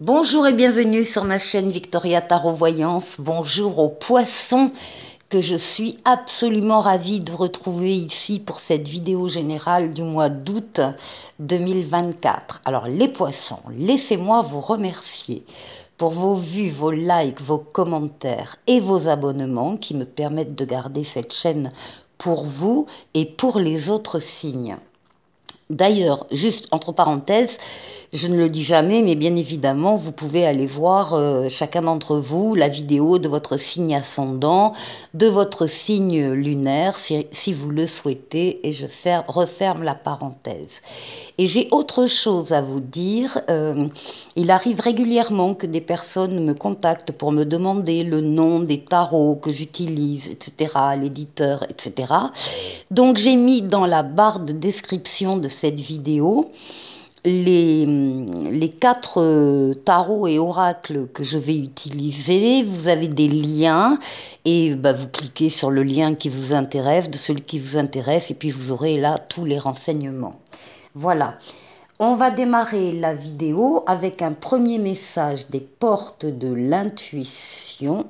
Bonjour et bienvenue sur ma chaîne Victoria Tarot Voyance. Bonjour aux poissons que je suis absolument ravie de retrouver ici pour cette vidéo générale du mois d'août 2024. Alors les poissons, laissez-moi vous remercier pour vos vues, vos likes, vos commentaires et vos abonnements qui me permettent de garder cette chaîne pour vous et pour les autres signes. D'ailleurs, juste entre parenthèses, je ne le dis jamais, mais bien évidemment, vous pouvez aller voir chacun d'entre vous la vidéo de votre signe ascendant, de votre signe lunaire, si vous le souhaitez, et je referme la parenthèse. Et j'ai autre chose à vous dire. Il arrive régulièrement que des personnes me contactent pour me demander le nom des tarots que j'utilise, etc., l'éditeur, etc. Donc j'ai mis dans la barre de description de cette vidéo les 4 tarots et oracles que je vais utiliser. Vous avez des liens et vous cliquez sur le lien qui vous intéresse, de celui qui vous intéresse, et puis vous aurez là tous les renseignements. Voilà. On va démarrer la vidéo avec un premier message des portes de l'intuition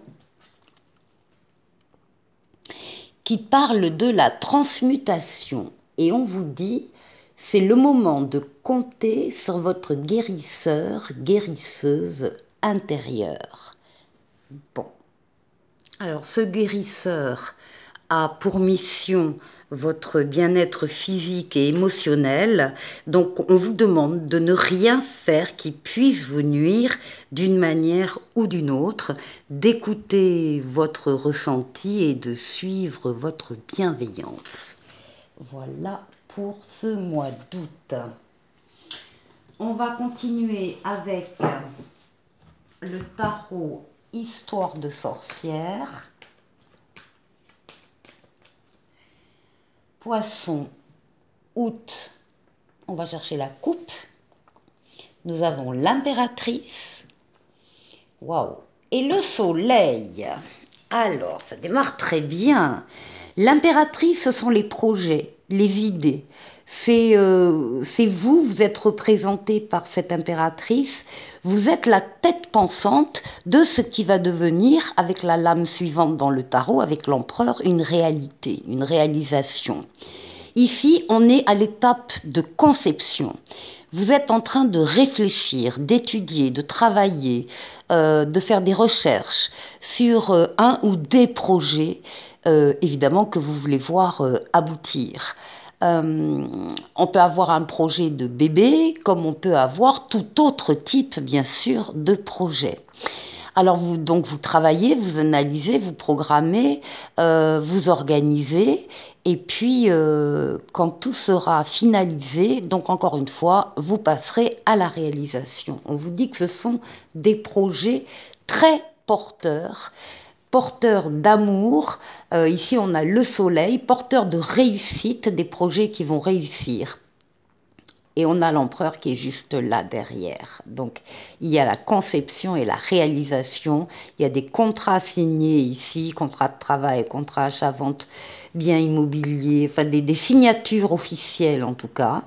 qui parle de la transmutation. Et on vous dit, c'est le moment de compter sur votre guérisseur, guérisseuse intérieure. Bon. Alors, ce guérisseur a pour mission votre bien-être physique et émotionnel. Donc, on vous demande de ne rien faire qui puisse vous nuire d'une manière ou d'une autre, d'écouter votre ressenti et de suivre votre bienveillance. Voilà pour ce mois d'août. On va continuer avec le tarot Histoire de sorcière. Poisson, août, on va chercher la coupe. Nous avons l'impératrice. Waouh! Et le soleil. Alors, ça démarre très bien. L'impératrice, ce sont les projets, les idées. C'est vous êtes représenté par cette impératrice. Vous êtes la tête pensante de ce qui va devenir, avec la lame suivante dans le tarot, avec l'empereur, une réalité, une réalisation. Ici, on est à l'étape de conception. Vous êtes en train de réfléchir, d'étudier, de travailler, de faire des recherches sur un ou des projets, évidemment, que vous voulez voir aboutir. On peut avoir un projet de bébé, comme on peut avoir tout autre type, bien sûr, de projet. Alors vous travaillez, vous analysez, vous programmez, vous organisez, et puis quand tout sera finalisé, donc encore une fois, vous passerez à la réalisation. On vous dit que ce sont des projets très porteurs d'amour. Ici on a le soleil, porteur de réussite, des projets qui vont réussir. Et on a l'empereur qui est juste là derrière. Donc, il y a la conception et la réalisation. Il y a des contrats signés ici, contrats de travail, contrats achat-vente, biens immobiliers, enfin des signatures officielles en tout cas.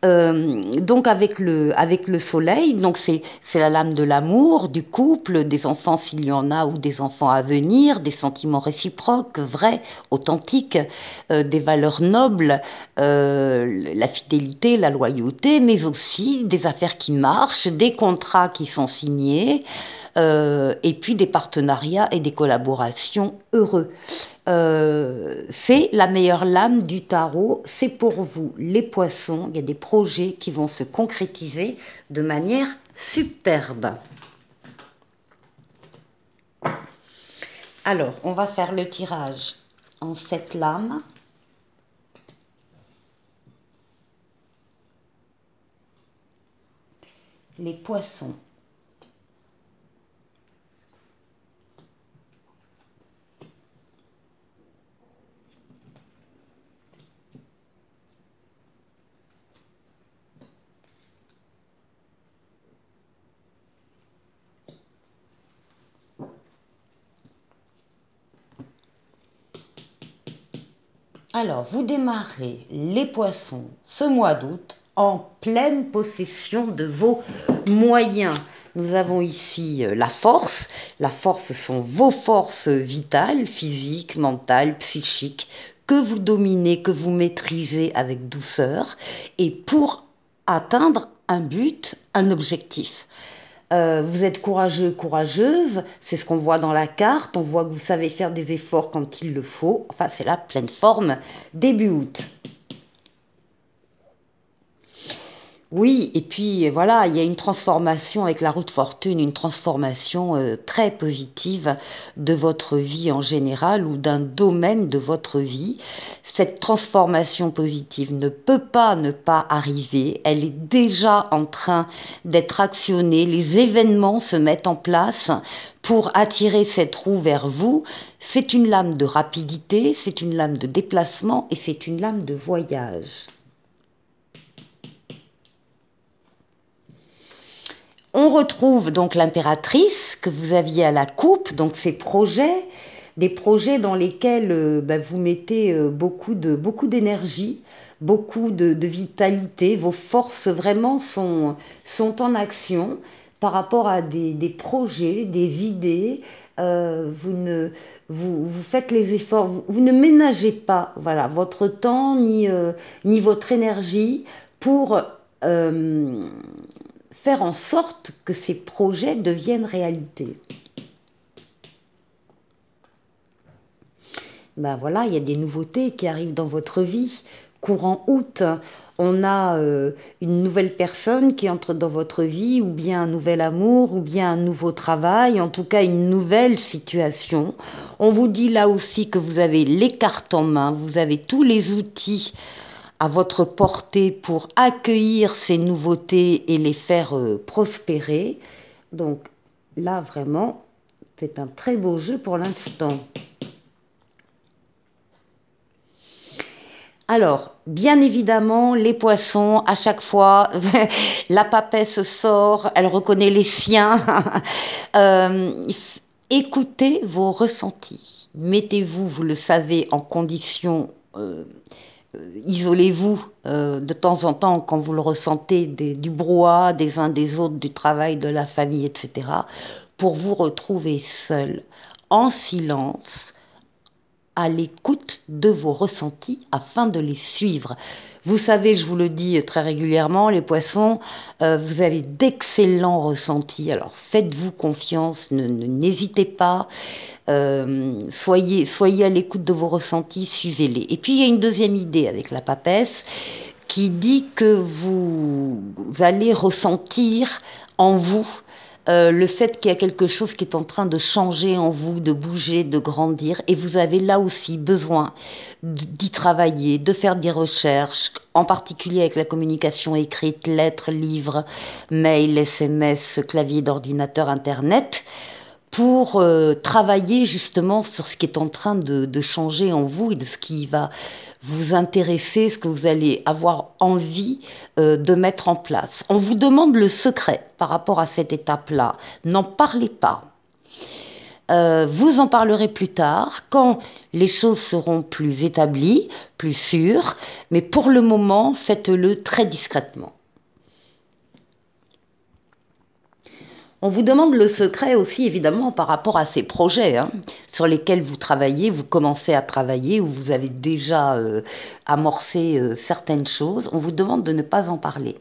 Donc avec le soleil, donc c'est la lame de l'amour, du couple, des enfants s'il y en a ou des enfants à venir, des sentiments réciproques, vrais, authentiques, des valeurs nobles, la fidélité, la loyauté, mais aussi des affaires qui marchent, des contrats qui sont signés, et puis des partenariats et des collaborations heureux. C'est la meilleure lame du tarot, c'est pour vous les poissons, il y a des projets qui vont se concrétiser de manière superbe. Alors, on va faire le tirage en 7 lames. Les poissons. Alors, vous démarrez les poissons ce mois d'août en pleine possession de vos moyens. Nous avons ici la force. La force, ce sont vos forces vitales, physiques, mentales, psychiques, que vous dominez, que vous maîtrisez avec douceur, et pour atteindre un but, un objectif. Vous êtes courageux, courageuse, c'est ce qu'on voit dans la carte, on voit que vous savez faire des efforts quand il le faut, enfin c'est la pleine forme, début août. Oui, et puis voilà, il y a une transformation avec la roue de fortune, une transformation très positive de votre vie en général ou d'un domaine de votre vie. Cette transformation positive ne peut pas ne pas arriver, elle est déjà en train d'être actionnée, les événements se mettent en place pour attirer cette roue vers vous. C'est une lame de rapidité, c'est une lame de déplacement et c'est une lame de voyage. On retrouve donc l'impératrice que vous aviez à la coupe, donc ces projets, des projets dans lesquels vous mettez beaucoup d'énergie, beaucoup de vitalité. Vos forces vraiment sont en action par rapport à des projets, des idées. Vous faites les efforts, vous ne ménagez pas voilà, votre temps ni votre énergie pour faire en sorte que ces projets deviennent réalité. Ben voilà, il y a des nouveautés qui arrivent dans votre vie. Courant août, on a une nouvelle personne qui entre dans votre vie, ou bien un nouvel amour, ou bien un nouveau travail, en tout cas une nouvelle situation. On vous dit là aussi que vous avez les cartes en main, vous avez tous les outils à votre portée pour accueillir ces nouveautés et les faire prospérer. Donc là, vraiment, c'est un très beau jeu pour l'instant. Alors, bien évidemment, les poissons, à chaque fois, la papesse sort, elle reconnaît les siens. Écoutez vos ressentis. Mettez-vous, vous le savez, en condition... isolez-vous de temps en temps quand vous le ressentez du brouhaha des uns des autres, du travail, de la famille, etc. pour vous retrouver seul, en silence, à l'écoute de vos ressentis afin de les suivre. Vous savez, je vous le dis très régulièrement, les poissons, vous avez d'excellents ressentis. Alors faites-vous confiance, n'hésitez pas, soyez à l'écoute de vos ressentis, suivez-les. Et puis il y a une deuxième idée avec la papesse qui dit que vous allez ressentir en vous le fait qu'il y a quelque chose qui est en train de changer en vous, de bouger, de grandir, et vous avez là aussi besoin d'y travailler, de faire des recherches, en particulier avec la communication écrite, lettres, livres, mails, SMS, clavier d'ordinateur, Internet, pour travailler justement sur ce qui est en train de changer en vous et de ce qui va vous intéresser, ce que vous allez avoir envie de mettre en place. On vous demande le secret par rapport à cette étape-là. N'en parlez pas. Vous en parlerez plus tard, quand les choses seront plus établies, plus sûres, mais pour le moment, faites-le très discrètement. On vous demande le secret aussi, évidemment, par rapport à ces projets sur lesquels vous travaillez, vous commencez à travailler, ou vous avez déjà amorcé certaines choses. On vous demande de ne pas en parler.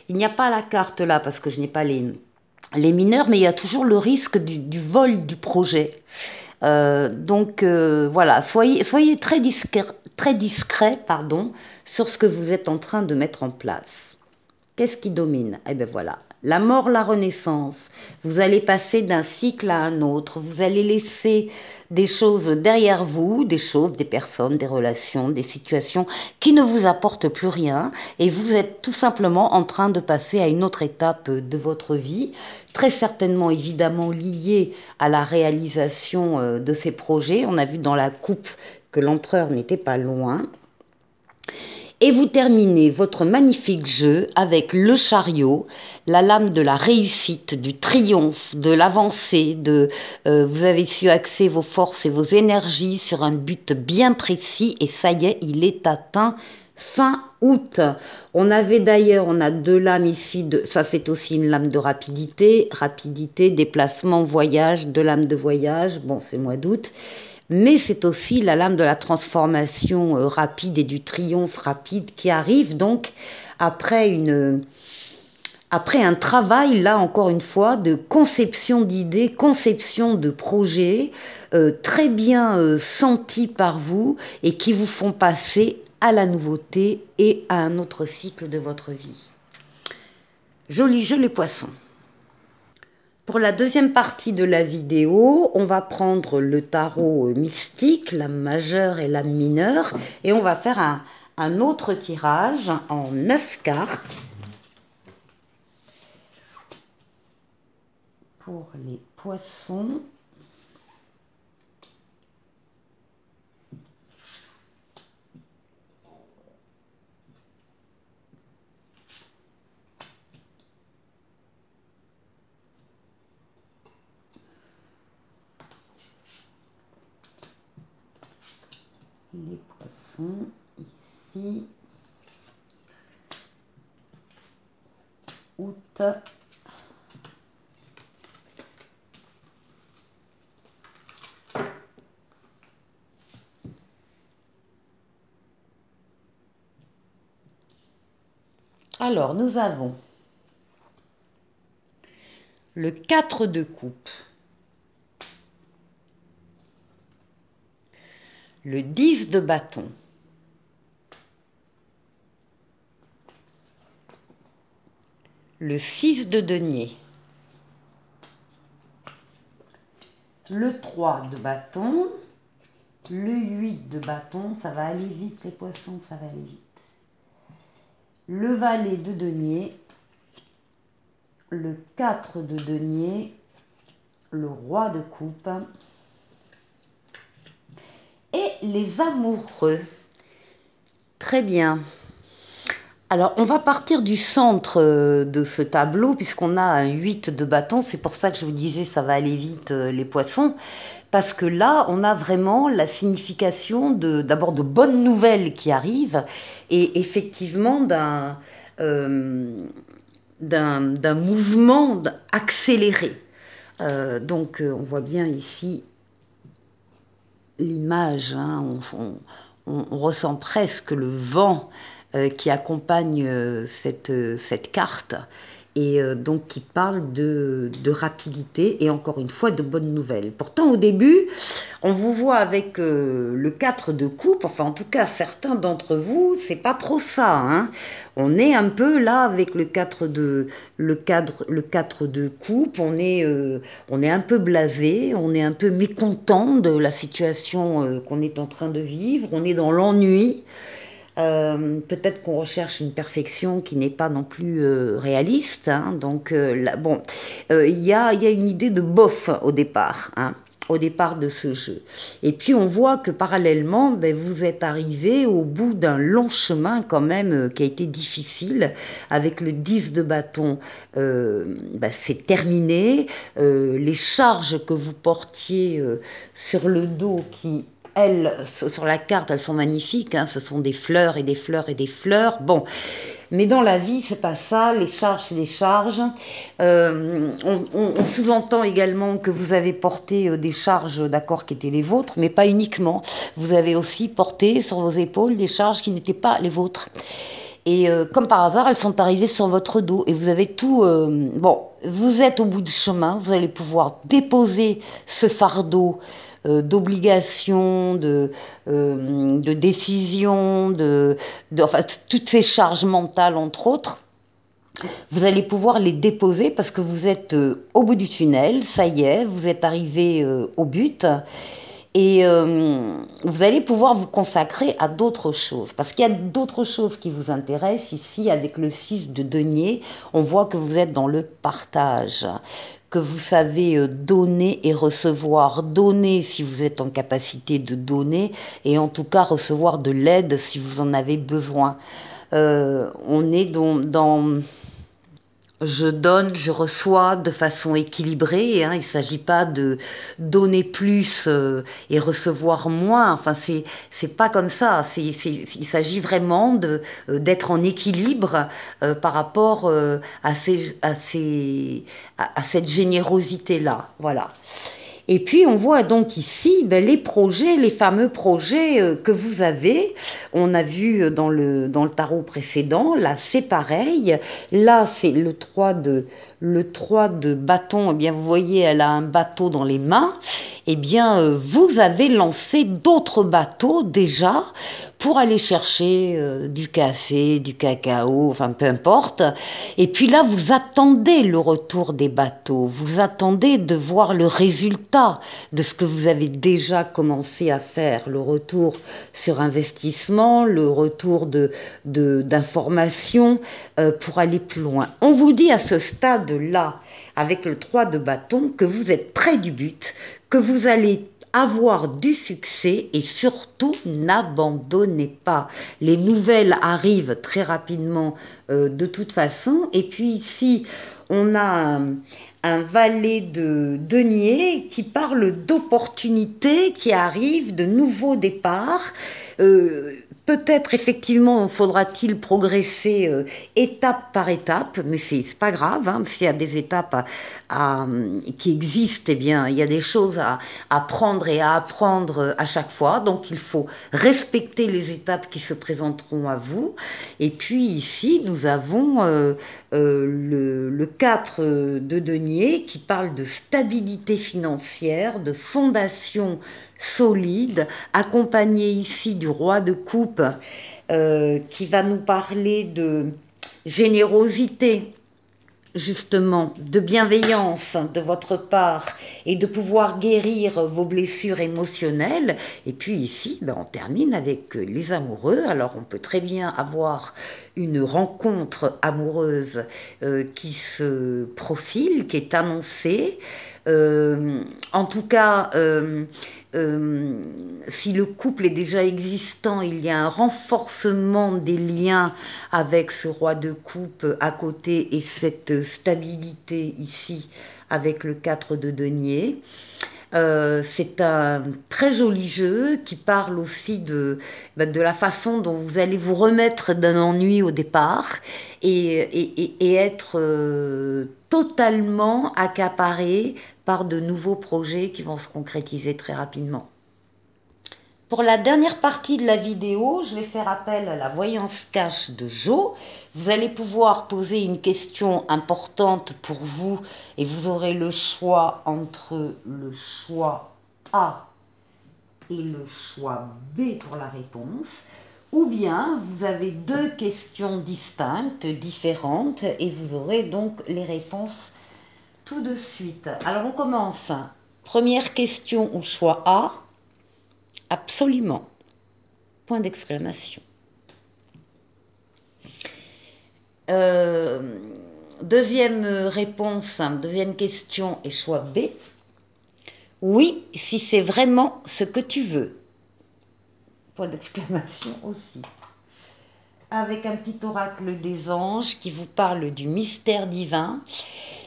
Il n'y a pas la carte là, parce que je n'ai pas les mineurs, mais il y a toujours le risque du vol du projet. Voilà, soyez très discret, sur ce que vous êtes en train de mettre en place. Qu'est-ce qui domine? Eh bien voilà, la mort, la renaissance. Vous allez passer d'un cycle à un autre. Vous allez laisser des choses derrière vous, des choses, des personnes, des relations, des situations qui ne vous apportent plus rien. Et vous êtes tout simplement en train de passer à une autre étape de votre vie, très certainement évidemment liée à la réalisation de ces projets. On a vu dans la coupe que l'empereur n'était pas loin. Et vous terminez votre magnifique jeu avec le chariot, la lame de la réussite, du triomphe, de l'avancée. Vous avez su axer vos forces et vos énergies sur un but bien précis et ça y est, il est atteint fin août. On avait d'ailleurs, on a deux lames ici, ça c'est aussi une lame de rapidité, déplacement, voyage, deux lames de voyage, bon c'est mois d'août, mais c'est aussi la lame de la transformation rapide et du triomphe rapide qui arrive donc après un travail, là encore une fois, de conception d'idées, conception de projets, très bien sentis par vous et qui vous font passer à la nouveauté et à un autre cycle de votre vie. Joli jeu les poissons. Pour la deuxième partie de la vidéo, on va prendre le tarot mystique, lame majeure et lame mineure, et on va faire un autre tirage en 9 cartes. Pour les poissons. Les poissons ici. Août. Alors, nous avons le 4 de coupe, le 10 de bâton, le 6 de denier, le 3 de bâton, le 8 de bâton, ça va aller vite les poissons, ça va aller vite. Le valet de denier, le 4 de denier, le roi de coupe et les amoureux. Très bien. Alors, on va partir du centre de ce tableau, puisqu'on a un 8 de bâton. C'est pour ça que je vous disais, ça va aller vite, les poissons. Parce que là, on a vraiment la signification d'abord de bonnes nouvelles qui arrivent, et effectivement d'un mouvement accéléré. Donc, on voit bien ici l'image, hein, on ressent presque le vent qui accompagne cette carte et donc qui parle de rapidité et encore une fois de bonnes nouvelles. Pourtant au début on vous voit avec le 4 de coupe, enfin en tout cas certains d'entre vous c'est pas trop ça, hein. On est un peu là avec le 4 de coupe, on est un peu blasé, on est un peu mécontent de la situation qu'on est en train de vivre, on est dans l'ennui. Peut-être qu'on recherche une perfection qui n'est pas non plus réaliste, hein. Donc là, bon, il y a une idée de bof au départ, hein, au départ de ce jeu. Et puis on voit que parallèlement, ben, vous êtes arrivé au bout d'un long chemin quand même qui a été difficile. Avec le 10 de bâton, ben, c'est terminé. Les charges que vous portiez sur le dos qui... Elles, sur la carte, elles sont magnifiques, hein, ce sont des fleurs et des fleurs et des fleurs. Bon, mais dans la vie, c'est pas ça, les charges, c'est des charges. On sous-entend également que vous avez porté des charges, d'accord, qui étaient les vôtres, mais pas uniquement. Vous avez aussi porté sur vos épaules des charges qui n'étaient pas les vôtres. Et comme par hasard, elles sont arrivées sur votre dos. Et vous avez tout... bon, vous êtes au bout du chemin, vous allez pouvoir déposer ce fardeau d'obligations, de décisions, enfin, toutes ces charges mentales, entre autres. Vous allez pouvoir les déposer parce que vous êtes au bout du tunnel, ça y est, vous êtes arrivé au but. Et vous allez pouvoir vous consacrer à d'autres choses. Parce qu'il y a d'autres choses qui vous intéressent. Ici, avec le 6 de denier, on voit que vous êtes dans le partage, que vous savez donner et recevoir. Donner si vous êtes en capacité de donner, et en tout cas recevoir de l'aide si vous en avez besoin. On est dans je donne, je reçois de façon équilibrée. Hein. Il ne s'agit pas de donner plus et recevoir moins. Enfin, c'est pas comme ça. Il s'agit vraiment d'être en équilibre par rapport à cette générosité-là. Voilà. Et puis on voit donc ici les projets, les fameux projets que vous avez. On a vu dans le tarot précédent, là c'est pareil. Là c'est le 3 de bâton. Eh bien vous voyez, elle a un bateau dans les mains. Eh bien vous avez lancé d'autres bateaux déjà pour aller chercher du café, du cacao, enfin peu importe. Et puis là vous attendez le retour des bateaux. Vous attendez de voir le résultat de ce que vous avez déjà commencé à faire, le retour sur investissement, le retour d'informations pour aller plus loin. On vous dit à ce stade-là, avec le 3 de bâton, que vous êtes près du but, que vous allez avoir du succès et surtout n'abandonnez pas. Les nouvelles arrivent très rapidement de toute façon. Et puis ici, on a un valet de denier qui parle d'opportunités qui arrivent, de nouveaux départs. Peut-être effectivement faudra-t-il progresser étape par étape, mais c'est pas grave, hein, s'il y a des étapes qui existent, eh bien il y a des choses à apprendre et à apprendre à chaque fois, donc il faut respecter les étapes qui se présenteront à vous. Et puis ici nous avons le 4 de denier qui parle de stabilité financière, de fondation solide, accompagné ici du roi de coupe qui va nous parler de générosité, justement, de bienveillance de votre part et de pouvoir guérir vos blessures émotionnelles. Et puis ici, on termine avec les amoureux. Alors on peut très bien avoir une rencontre amoureuse qui se profile, qui est annoncée. En tout cas, si le couple est déjà existant, il y a un renforcement des liens avec ce roi de coupe à côté et cette stabilité ici avec le 4 de denier. C'est un très joli jeu qui parle aussi de la façon dont vous allez vous remettre d'un ennui au départ et être totalement accaparé par de nouveaux projets qui vont se concrétiser très rapidement. Pour la dernière partie de la vidéo, je vais faire appel à la voyance cash de Jo. Vous allez pouvoir poser une question importante pour vous et vous aurez le choix entre le choix A et le choix B pour la réponse. Ou bien vous avez deux questions distinctes, différentes, et vous aurez donc les réponses tout de suite. Alors on commence. Première question au choix A. Absolument. Point d'exclamation. Deuxième réponse, deuxième question et choix B. Oui, si c'est vraiment ce que tu veux. Point d'exclamation aussi. Avec un petit oracle des anges qui vous parle du mystère divin.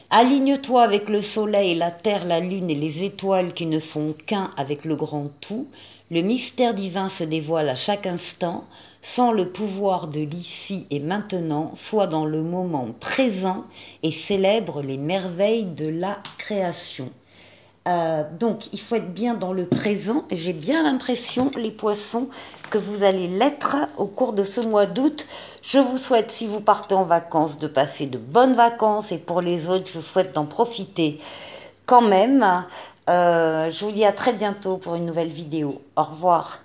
Aligne-toi avec le soleil, la terre, la lune et les étoiles qui ne font qu'un avec le grand tout. Le mystère divin se dévoile à chaque instant, sans le pouvoir de l'ici et maintenant, soit dans le moment présent et célèbre les merveilles de la création. Donc, il faut être bien dans le présent. J'ai bien l'impression, les poissons, que vous allez l'être au cours de ce mois d'août. Je vous souhaite, si vous partez en vacances, de passer de bonnes vacances. Et pour les autres, je vous souhaite d'en profiter quand même. Je vous dis à très bientôt pour une nouvelle vidéo. Au revoir.